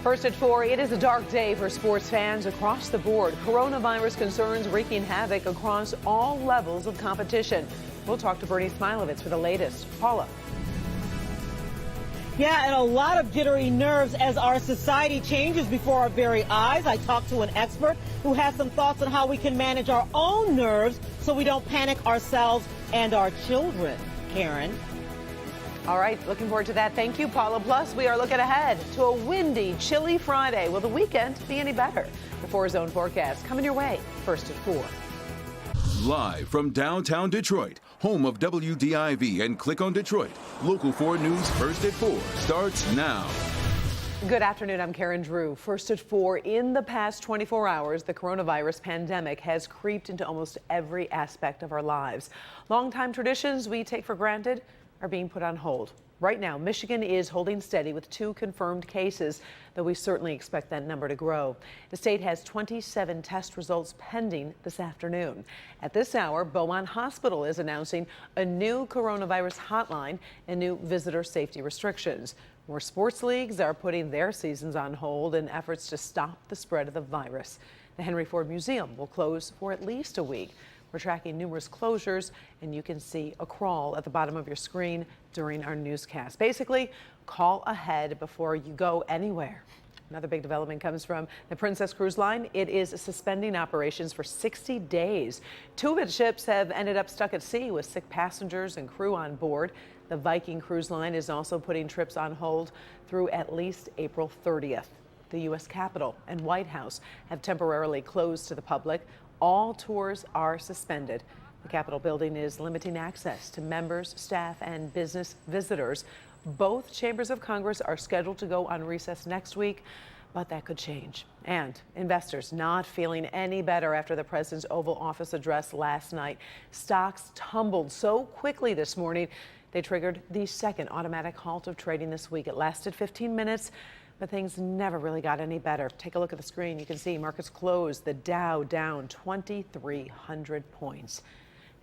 First at 4, it is a dark day for sports fans across the board. Coronavirus concerns wreaking havoc across all levels of competition. We'll talk to Bernie Smilovitz for the latest. Paula. Yeah, and a lot of jittery nerves as our society changes before our very eyes. I talked to an expert who has some thoughts on how we can manage our own nerves so we don't panic ourselves and our children. Karen. All right, looking forward to that. Thank you, Paula. Plus, we are looking ahead to a windy, chilly Friday. Will the weekend be any better? The 4-zone forecast coming your way first at 4. Live from downtown Detroit, home of WDIV and Click on Detroit, Local 4 News First at 4 starts now. Good afternoon, I'm Karen Drew. First at 4, in the past 24 hours, the coronavirus pandemic has creeped into almost every aspect of our lives. Longtime traditions we take for granted are being put on hold. Right now, Michigan is holding steady with 2 confirmed cases, though we certainly expect that number to grow. The state has 27 test results pending this afternoon. At this hour, Beaumont Hospital is announcing a new coronavirus hotline and new visitor safety restrictions. More sports leagues are putting their seasons on hold in efforts to stop the spread of the virus. The Henry Ford Museum will close for at least a week. We're tracking numerous closures, and you can see a crawl at the bottom of your screen during our newscast. Basically, call ahead before you go anywhere. Another big development comes from the Princess Cruise Line. It is suspending operations for 60 days. 2 of its ships have ended up stuck at sea with sick passengers and crew on board. The Viking Cruise Line is also putting trips on hold through at least April 30th. The U.S. Capitol and White House have temporarily closed to the public. All tours are suspended. The Capitol building is limiting access to members, staff, and business visitors. Both chambers of Congress are scheduled to go on recess next week, but that could change. And investors not feeling any better after the president's Oval Office address last night. Stocks tumbled so quickly this morning, they triggered the second automatic halt of trading this week. It lasted 15 minutes. But things never really got any better. Take a look at the screen. You can see markets closed, the Dow down 2,300 points.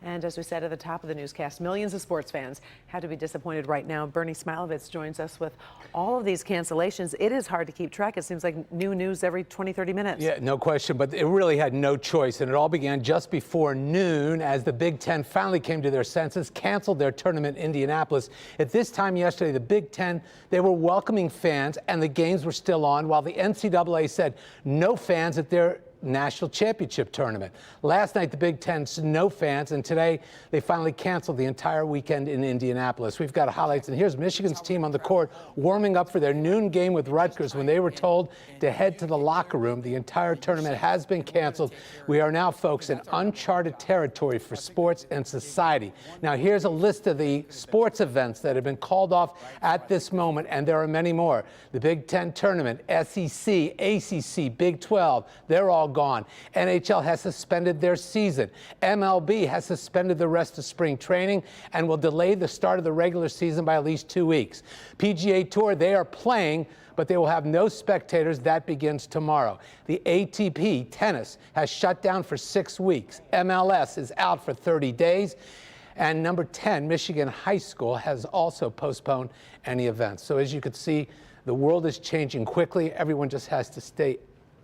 And as we said at the top of the newscast, millions of sports fans had to be disappointed right now. Bernie Smilovitz joins us with all of these cancellations. It is hard to keep track. It seems like new news every 20, 30 minutes. Yeah, no question, but it really had no choice. And it all began just before noon as the Big Ten finally came to their senses, canceled their tournament in Indianapolis. At this time yesterday, the Big Ten, they were welcoming fans and the games were still on, while the NCAA said no fans at their national championship tournament. Last night, the Big Ten said no fans, and today they finally canceled the entire weekend in Indianapolis. We've got highlights, and here's Michigan's team on the court warming up for their noon game with Rutgers when they were told to head to the locker room. The entire tournament has been canceled. We are now, folks, in uncharted territory for sports and society. Now, here's a list of the sports events that have been called off at this moment, and there are many more. The Big Ten tournament, SEC, ACC, Big 12, they're all gone. NHL has suspended their season. MLB has suspended the rest of spring training and will delay the start of the regular season by at least 2 weeks. PGA Tour, they are playing, but they will have no spectators. That begins tomorrow. The ATP tennis has shut down for 6 weeks. MLS is out for 30 days. And number 10, Michigan High School, has also postponed any events. So as you can see, the world is changing quickly. Everyone just has to stay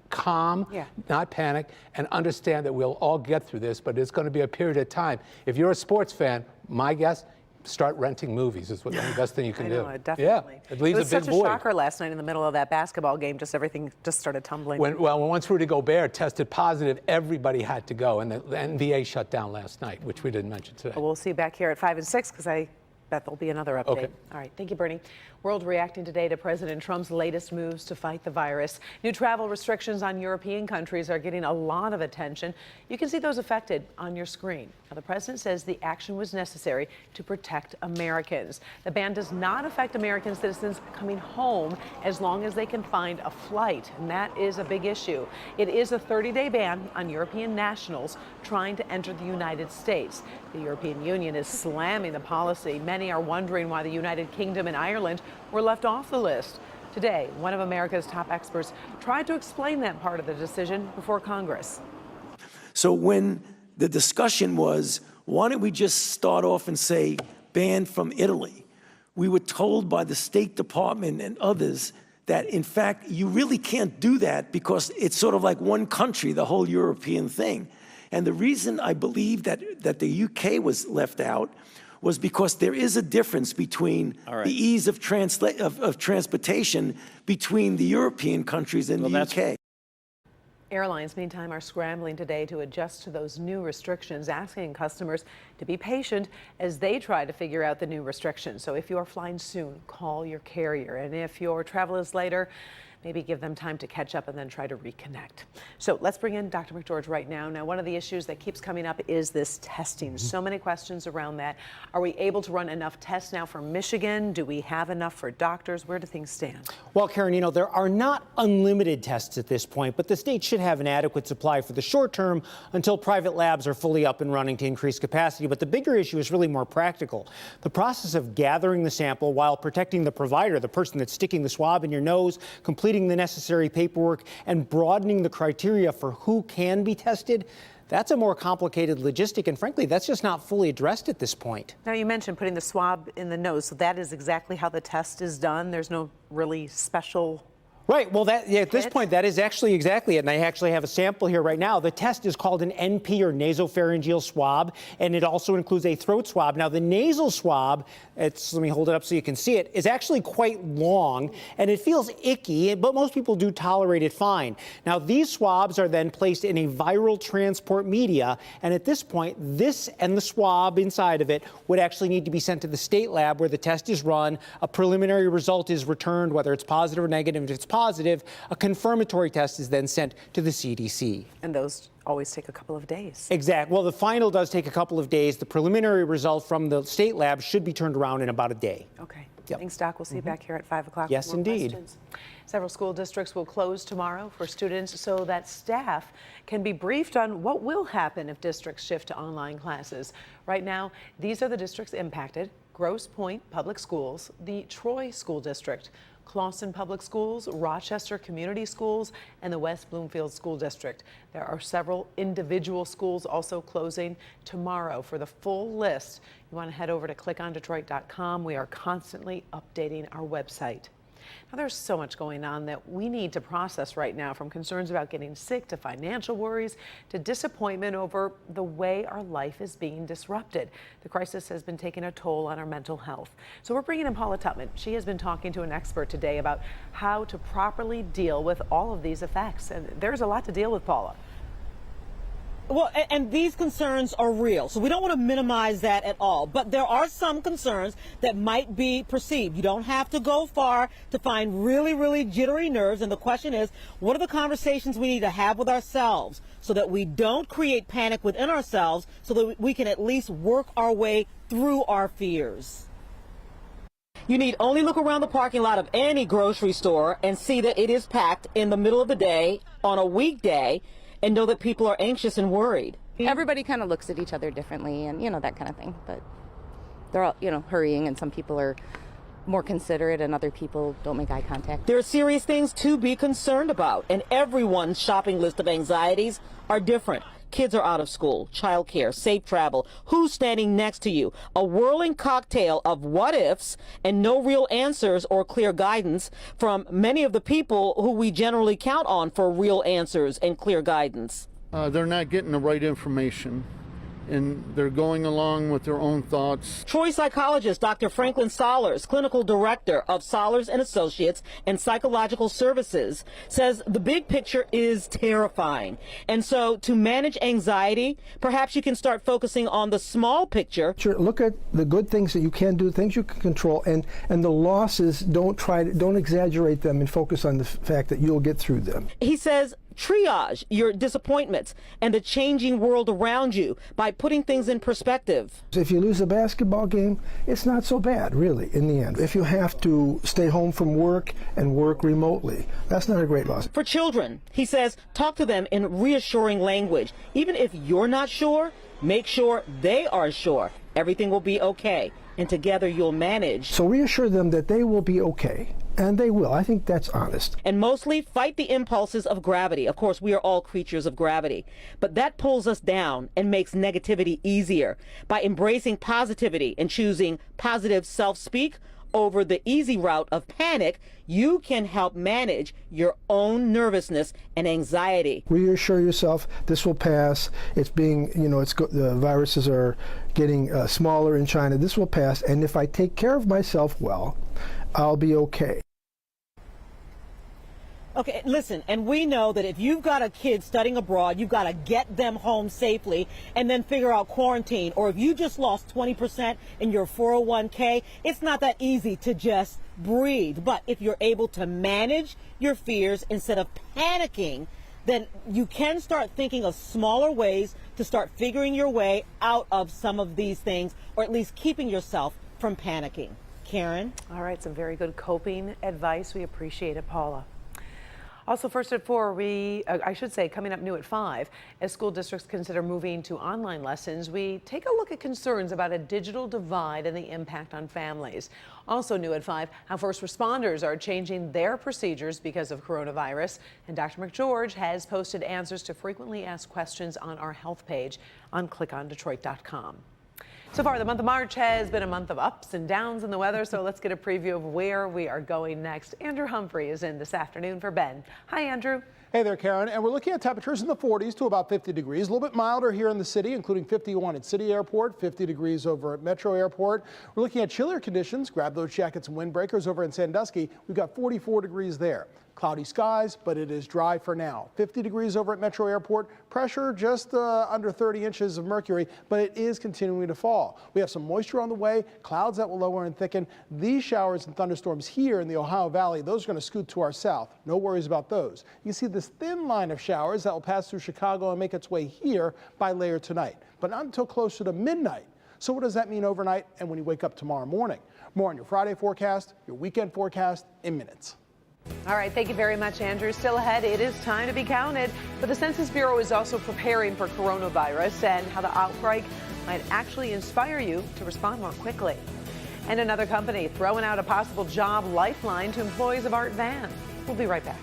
calm, not panic, and understand that we'll all get through this, but it's going to be a period of time. If you're a sports fan, my guess, start renting movies is the best thing you can do. Definitely. Yeah, it leaves a big void. It was such a shocker last night in the middle of that basketball game. Just everything just started tumbling. When once Rudy Gobert tested positive, everybody had to go, and the NBA shut down last night, which we didn't mention today. Well, we'll see you back here at 5 and 6 because I bet there'll be another update. Okay. All right. Thank you, Bernie. World reacting today to President Trump's latest moves to fight the virus. New travel restrictions on European countries are getting a lot of attention. You can see those affected on your screen. Now, the president says the action was necessary to protect Americans. The ban does not affect American citizens coming home as long as they can find a flight, and that is a big issue. It is a 30-day ban on European nationals trying to enter the United States. The European Union is slamming the policy. Many are wondering why the United Kingdom and Ireland were left off the list. Today, one of America's top experts tried to explain that part of the decision before Congress. So when the discussion was, why don't we just start off and say banned from Italy? We were told by the State Department and others that, in fact, you really can't do that because it's sort of like one country, the whole European thing. And the reason I believe that the UK was left out was because there is a difference between the ease of transportation between the European countries and the UK. Airlines, meantime, are scrambling today to adjust to those new restrictions, asking customers to be patient as they try to figure out the new restrictions. So if you're flying soon, call your carrier. And if your travel is later, maybe give them time to catch up and then try to reconnect. So let's bring in Dr. McGeorge right now. Now, one of the issues that keeps coming up is this testing. So many questions around that. Are we able to run enough tests now for Michigan? Do we have enough for doctors? Where do things stand? Well, Karen, you know, there are not unlimited tests at this point, but the state should have an adequate supply for the short term until private labs are fully up and running to increase capacity. But the bigger issue is really more practical. The process of gathering the sample while protecting the provider, the person that's sticking the swab in your nose, completing the necessary paperwork, and broadening the criteria for who can be tested, that's a more complicated logistic, and frankly, that's just not fully addressed at this point. Now, you mentioned putting the swab in the nose, so that is exactly how the test is done. There's no really special... Right. Well, at this point, that is actually exactly it. And I actually have a sample here right now. The test is called an NP, or nasopharyngeal swab, and it also includes a throat swab. Now, the nasal swab, let me hold it up so you can see it, is actually quite long, and it feels icky, but most people do tolerate it fine. Now, these swabs are then placed in a viral transport media, and at this point, this and the swab inside of it would actually need to be sent to the state lab where the test is run. A preliminary result is returned, whether it's positive or negative. If it's positive, a confirmatory test is then sent to the CDC. And those always take a couple of days. Exactly. Well, the final does take a couple of days. The preliminary result from the state lab should be turned around in about a day. Okay. Yep. Thanks, Doc. We'll see you back here at 5 o'clock. Yes, indeed. Questions. Several school districts will close tomorrow for students so that staff can be briefed on what will happen if districts shift to online classes. Right now, these are the districts impacted: Grosse Pointe Public Schools, the Troy School District, Clawson Public Schools, Rochester Community Schools, and the West Bloomfield School District. There are several individual schools also closing tomorrow. For the full list, you want to head over to clickondetroit.com. We are constantly updating our website. Now, there's so much going on that we need to process right now, from concerns about getting sick to financial worries to disappointment over the way our life is being disrupted. The crisis has been taking a toll on our mental health. So we're bringing in Paula Tutman. She has been talking to an expert today about how to properly deal with all of these effects. And there's a lot to deal with, Paula. Well, and these concerns are real, so we don't want to minimize that at all. But there are some concerns that might be perceived. You don't have to go far to find really, really jittery nerves. And the question is, what are the conversations we need to have with ourselves so that we don't create panic within ourselves, so that we can at least work our way through our fears? You need only look around the parking lot of any grocery store and see that it is packed in the middle of the day on a weekday, and know that people are anxious and worried. Everybody kind of looks at each other differently, and that kind of thing. But they're all, hurrying, and some people are more considerate and other people don't make eye contact. There are serious things to be concerned about, and everyone's shopping list of anxieties are different. Kids are out of school, childcare, safe travel, who's standing next to you, a whirling cocktail of what ifs and no real answers or clear guidance from many of the people who we generally count on for real answers and clear guidance. They're not getting the right information, and they're going along with their own thoughts. Troy psychologist Dr. Franklin Sollers, clinical director of Sollers and Associates and Psychological Services, says the big picture is terrifying. And so to manage anxiety, perhaps you can start focusing on the small picture. Look at the good things that you can do, things you can control, and the losses, don't exaggerate them and focus on the fact that you'll get through them. He says triage your disappointments and the changing world around you by putting things in perspective. If you lose a basketball game, it's not so bad, really, in the end. If you have to stay home from work and work remotely, that's not a great loss. For children, he says, talk to them in reassuring language. Even if you're not sure, make sure they are sure. Everything will be okay, and together you'll manage. So reassure them that they will be okay. And they will. I think that's honest. And mostly fight the impulses of gravity. Of course, we are all creatures of gravity. But that pulls us down and makes negativity easier by embracing positivity and choosing positive self-speak over the easy route of panic, you can help manage your own nervousness and anxiety. Reassure yourself this will pass. It's being, the viruses are getting smaller in China. This will pass, and if I take care of myself well, I'll be okay. Okay, listen, and we know that if you've got a kid studying abroad, you've got to get them home safely and then figure out quarantine. Or if you just lost 20% in your 401k, it's not that easy to just breathe. But if you're able to manage your fears instead of panicking, then you can start thinking of smaller ways to start figuring your way out of some of these things, or at least keeping yourself from panicking. Karen? All right, some very good coping advice. We appreciate it, Paula. Also, first at 4, coming up new at 5, as school districts consider moving to online lessons, we take a look at concerns about a digital divide and the impact on families. Also new at 5, how first responders are changing their procedures because of coronavirus. And Dr. McGeorge has posted answers to frequently asked questions on our health page on clickondetroit.com. So far, the month of March has been a month of ups and downs in the weather, so let's get a preview of where we are going next. Andrew Humphrey is in this afternoon for Ben. Hi, Andrew. Hey there, Karen. And we're looking at temperatures in the 40s to about 50 degrees. A little bit milder here in the city, including 51 at City Airport, 50 degrees over at Metro Airport. We're looking at chillier conditions. Grab those jackets and windbreakers over in Sandusky. We've got 44 degrees there. Cloudy skies, but it is dry for now. 50 degrees over at Metro Airport. Pressure just under 30 inches of mercury, but it is continuing to fall. We have some moisture on the way, clouds that will lower and thicken. These showers and thunderstorms here in the Ohio Valley, those are going to scoot to our south. No worries about those. You see this thin line of showers that will pass through Chicago and make its way here by later tonight, but not until closer to midnight. So what does that mean overnight and when you wake up tomorrow morning? More on your Friday forecast, your weekend forecast in minutes. All right, thank you very much, Andrew. Still ahead, it is time to be counted. But the Census Bureau is also preparing for coronavirus and how the outbreak might actually inspire you to respond more quickly. And another company throwing out a possible job lifeline to employees of Art Van. We'll be right back.